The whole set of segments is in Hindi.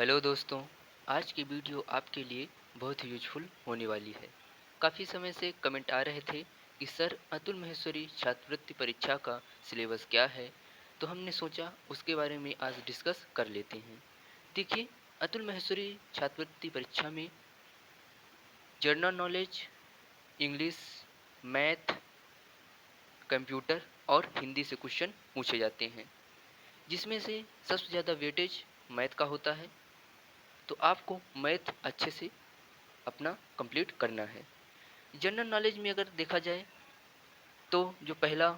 हेलो दोस्तों। आज की वीडियो आपके लिए बहुत ही यूजफुल होने वाली है। काफ़ी समय से कमेंट आ रहे थे कि सर अतुल माहेश्वरी छात्रवृत्ति परीक्षा का सिलेबस क्या है, तो हमने सोचा उसके बारे में आज डिस्कस कर लेते हैं। देखिए, अतुल माहेश्वरी छात्रवृत्ति परीक्षा में general knowledge, English, math, computer और हिंदी से क्वेश्चन पूछे जाते हैं, जिसमें से सबसे ज़्यादा वेटेज मैथ का होता है। तो आपको मैथ अच्छे से अपना कंप्लीट करना है। जनरल नॉलेज में अगर देखा जाए तो जो पहला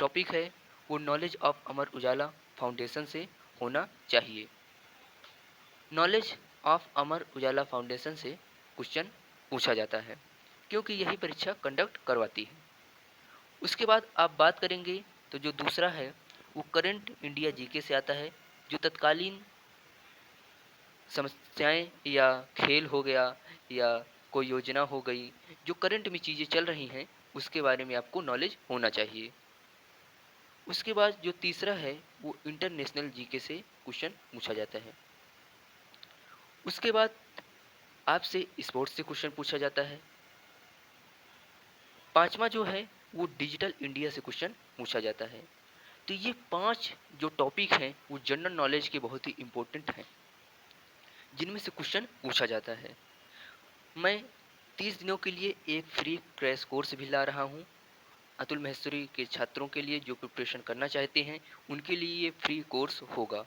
टॉपिक है वो knowledge of Amar Ujala foundation से होना चाहिए। Knowledge of Amar Ujala foundation से क्वेश्चन पूछा जाता है, क्योंकि यही परीक्षा कंडक्ट करवाती है। उसके बाद आप बात करेंगे तो जो दूसरा है वो करंट इंडिया जीके से आता है, जो तत्कालीन समस्याएं या खेल हो गया या कोई योजना हो गई, जो करंट में चीज़ें चल रही हैं उसके बारे में आपको नॉलेज होना चाहिए। उसके बाद जो तीसरा है वो इंटरनेशनल जीके से क्वेश्चन पूछा जाता है। उसके बाद आपसे स्पोर्ट्स से क्वेश्चन पूछा जाता है। पांचवा जो है वो डिजिटल इंडिया से क्वेश्चन पूछा जाता है। तो ये पांच जो टॉपिक हैं वो जनरल नॉलेज के बहुत ही इंपॉर्टेंट हैं, जिनमें से क्वेश्चन पूछा जाता है। मैं 30 दिनों के लिए एक फ्री क्रैश कोर्स भी ला रहा हूँ। अतुल माहेश्वरी के छात्रों के लिए जो प्रिपरेशन करना चाहते हैं उनके लिए ये फ्री कोर्स होगा।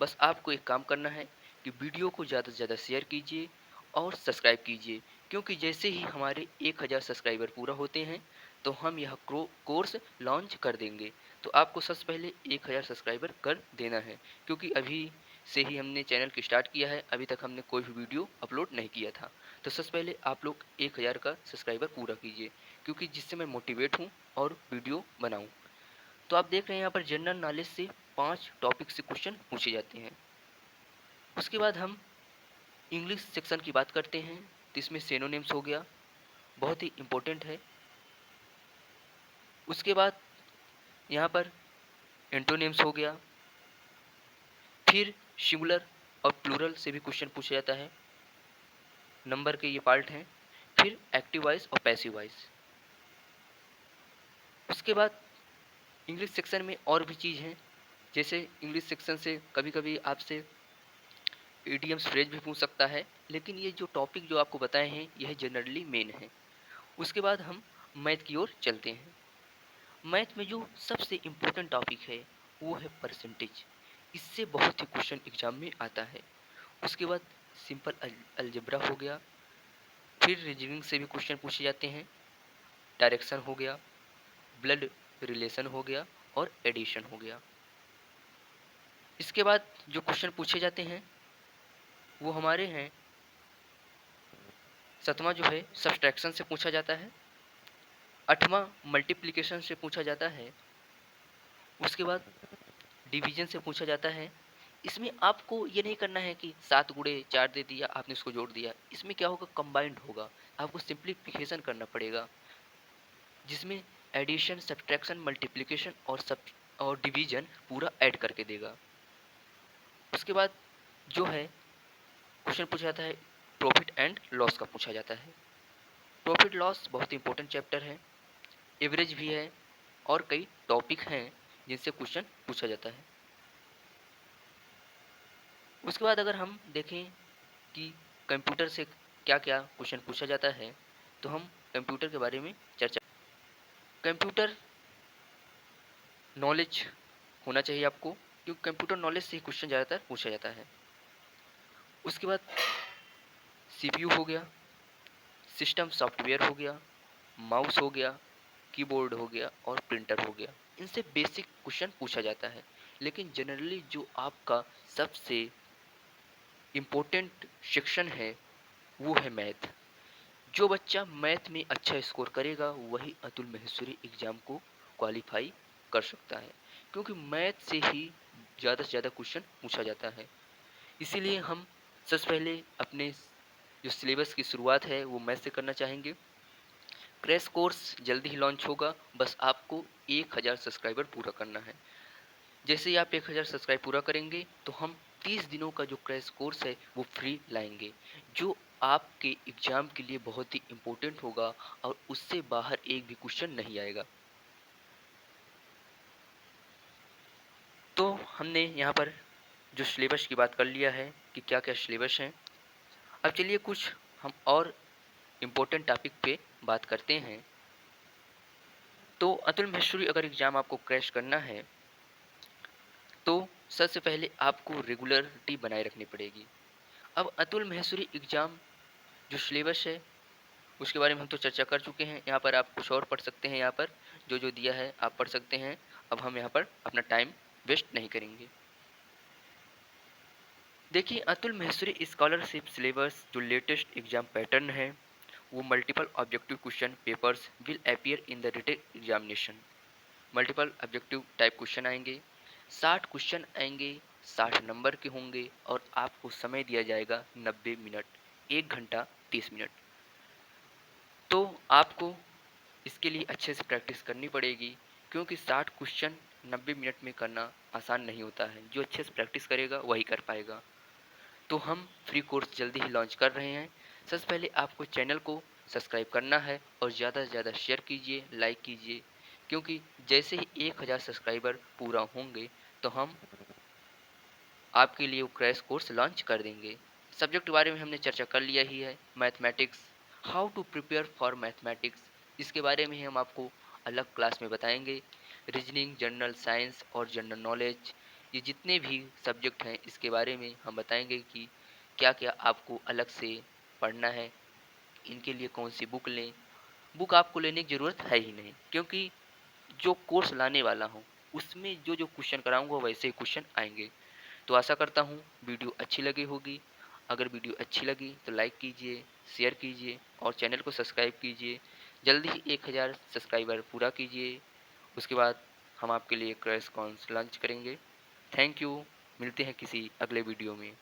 बस आपको एक काम करना है कि वीडियो को ज़्यादा से ज़्यादा शेयर कीजिए और सब्सक्राइब कीजिए, क्योंकि जैसे ही हमारे 1000 सब्सक्राइबर पूरा होते हैं तो हम यह कोर्स लॉन्च कर देंगे। तो आपको सबसे पहले 1000 सब्सक्राइबर कर देना है, क्योंकि अभी से ही हमने चैनल की स्टार्ट किया है, अभी तक हमने कोई भी वीडियो अपलोड नहीं किया था। तो सबसे पहले आप लोग 1000 का सब्सक्राइबर पूरा कीजिए, क्योंकि जिससे मैं मोटिवेट हूँ और वीडियो बनाऊँ। तो आप देख रहे हैं यहाँ पर जनरल नॉलेज से 5 टॉपिक से क्वेश्चन पूछे जाते हैं। उसके बाद हम इंग्लिश सेक्शन की बात करते हैं, तो इसमें सिनोनिम्स हो गया, बहुत ही इम्पोर्टेंट है। उसके बाद यहाँ पर एंटोनिम्स हो गया, फिर सिंगुलर और प्लूरल से भी क्वेश्चन पूछा जाता है, नंबर के ये पार्ट हैं। फिर एक्टिव वॉइस और पैसिव वॉइस। उसके बाद इंग्लिश सेक्शन में और भी चीज़ हैं, जैसे इंग्लिश सेक्शन से कभी कभी आपसे ईडीएम्स फ्रेज भी पूछ सकता है, लेकिन ये जो टॉपिक जो आपको बताए हैं यह जनरली मेन है। उसके बाद हम मैथ की ओर चलते हैं। मैथ में जो सबसे इम्पोर्टेंट टॉपिक है वो है परसेंटेज। इससे बहुत ही क्वेश्चन एग्जाम में आता है। उसके बाद सिंपल अलजेब्रा हो गया, फिर रीजनिंग से भी क्वेश्चन पूछे जाते हैं, डायरेक्शन हो गया, ब्लड रिलेशन हो गया और एडिशन हो गया। इसके बाद जो क्वेश्चन पूछे जाते हैं वो हमारे हैं, सतवां जो है सब्सट्रैक्शन से पूछा जाता है, आठवां मल्टीप्लिकेशन से पूछा जाता है, उसके बाद डिवीजन से पूछा जाता है। इसमें आपको ये नहीं करना है कि 7 गुणे 4 दे दिया आपने इसको जोड़ दिया, इसमें क्या होगा, कंबाइंड होगा। आपको सिंप्लीफिकेशन करना पड़ेगा, जिसमें एडिशन सब्ट्रैक्शन मल्टीप्लिकेशन और डिवीजन पूरा ऐड करके देगा। उसके बाद जो है क्वेश्चन पूछा जाता है प्रॉफिट एंड लॉस का पूछा जाता है। प्रॉफिट लॉस बहुत इंपॉर्टेंट चैप्टर है, एवरेज भी है और कई टॉपिक हैं जिनसे क्वेश्चन पूछा जाता है। उसके बाद अगर हम देखें कि कंप्यूटर से क्या क्या क्वेश्चन पूछा जाता है, तो हम कंप्यूटर के बारे में चर्चा। कंप्यूटर नॉलेज होना चाहिए आपको, क्योंकि कंप्यूटर नॉलेज से ही क्वेश्चन ज़्यादातर पूछा जाता है। उसके बाद सीपीयू हो गया, सिस्टम सॉफ्टवेयर हो गया, माउस हो गया, कीबोर्ड हो गया और प्रिंटर हो गया। इनसे बेसिक क्वेश्चन पूछा जाता है, लेकिन जनरली जो आपका सबसे इम्पोर्टेंट सेक्शन है वो है मैथ। जो बच्चा मैथ में अच्छा स्कोर करेगा वही अतुल माहेश्वरी एग्जाम को क्वालिफाई कर सकता है, क्योंकि मैथ से ही ज़्यादा से ज़्यादा क्वेश्चन पूछा जाता है। इसीलिए हम सबसे पहले अपने जो सिलेबस की शुरुआत है वो मैथ से करना चाहेंगे। क्रैश कोर्स जल्दी ही लॉन्च होगा, बस आपको 1000 सब्सक्राइबर पूरा करना है। जैसे ही आप 1000 सब्सक्राइब पूरा करेंगे तो हम 30 दिनों का जो क्रैश कोर्स है वो फ्री लाएंगे, जो आपके एग्ज़ाम के लिए बहुत ही इम्पोर्टेंट होगा और उससे बाहर एक भी क्वेश्चन नहीं आएगा। तो हमने यहाँ पर जो सिलेबस की बात कर लिया है कि क्या-क्या सिलेबस हैं। अब चलिए कुछ हम और इम्पोर्टेंट टॉपिक पे बात करते हैं। तो अतुल महेश्वरी अगर एग्ज़ाम आपको क्रैश करना है, तो सबसे पहले आपको रेगुलरिटी बनाए रखनी पड़ेगी। अब अतुल महेश्वरी एग्ज़ाम जो सिलेबस है, उसके बारे में हम तो चर्चा कर चुके हैं। यहाँ पर आप कुछ और पढ़ सकते हैं, यहाँ पर जो-जो दिया है आप पढ़ सकते हैं। अब हम यहाँ पर अपना टाइम वेस्ट नहीं करेंगे। देखिए, अतुल महेश्वरी स्कॉलरशिप सिलेबस जो लेटेस्ट एग्ज़ाम पैटर्न है, वो multiple objective question papers will appear in the written examination. Multiple objective type question आएंगे, 60 क्वेश्चन आएंगे, 60 नंबर के होंगे और आपको समय दिया जाएगा 90 मिनट, 1 घंटा 30 मिनट। तो आपको इसके लिए अच्छे से प्रैक्टिस करनी पड़ेगी, क्योंकि 60 क्वेश्चन 90 मिनट में करना आसान नहीं होता है। जो अच्छे से प्रैक्टिस करेगा वही कर पाएगा। तो हम फ्री कोर्स जल्दी ही लॉन्च कर रहे हैं। सबसे पहले आपको चैनल को सब्सक्राइब करना है और ज़्यादा से ज़्यादा शेयर कीजिए, लाइक कीजिए, क्योंकि जैसे ही 1000 सब्सक्राइबर पूरा होंगे तो हम आपके लिए वो क्रैश कोर्स लॉन्च कर देंगे। सब्जेक्ट के बारे में हमने चर्चा कर लिया ही है, mathematics, how to prepare for mathematics, इसके बारे में हम आपको अलग क्लास में बताएंगे। रीजनिंग, जनरल साइंस और जनरल नॉलेज, ये जितने भी सब्जेक्ट हैं इसके बारे में हम बताएंगे कि क्या क्या आपको अलग से पढ़ना है, इनके लिए कौन सी बुक लें। बुक आपको लेने की ज़रूरत है ही नहीं, क्योंकि जो कोर्स लाने वाला हूँ उसमें जो जो क्वेश्चन कराऊंगा वैसे ही क्वेश्चन आएंगे। तो आशा करता हूँ वीडियो अच्छी लगी होगी। अगर वीडियो अच्छी लगी तो लाइक कीजिए, शेयर कीजिए और चैनल को सब्सक्राइब कीजिए। जल्दी ही 1000 सब्सक्राइबर पूरा कीजिए, उसके बाद हम आपके लिए क्रैश कोर्स लॉन्च करेंगे। थैंक यू, मिलते हैं किसी अगले वीडियो में।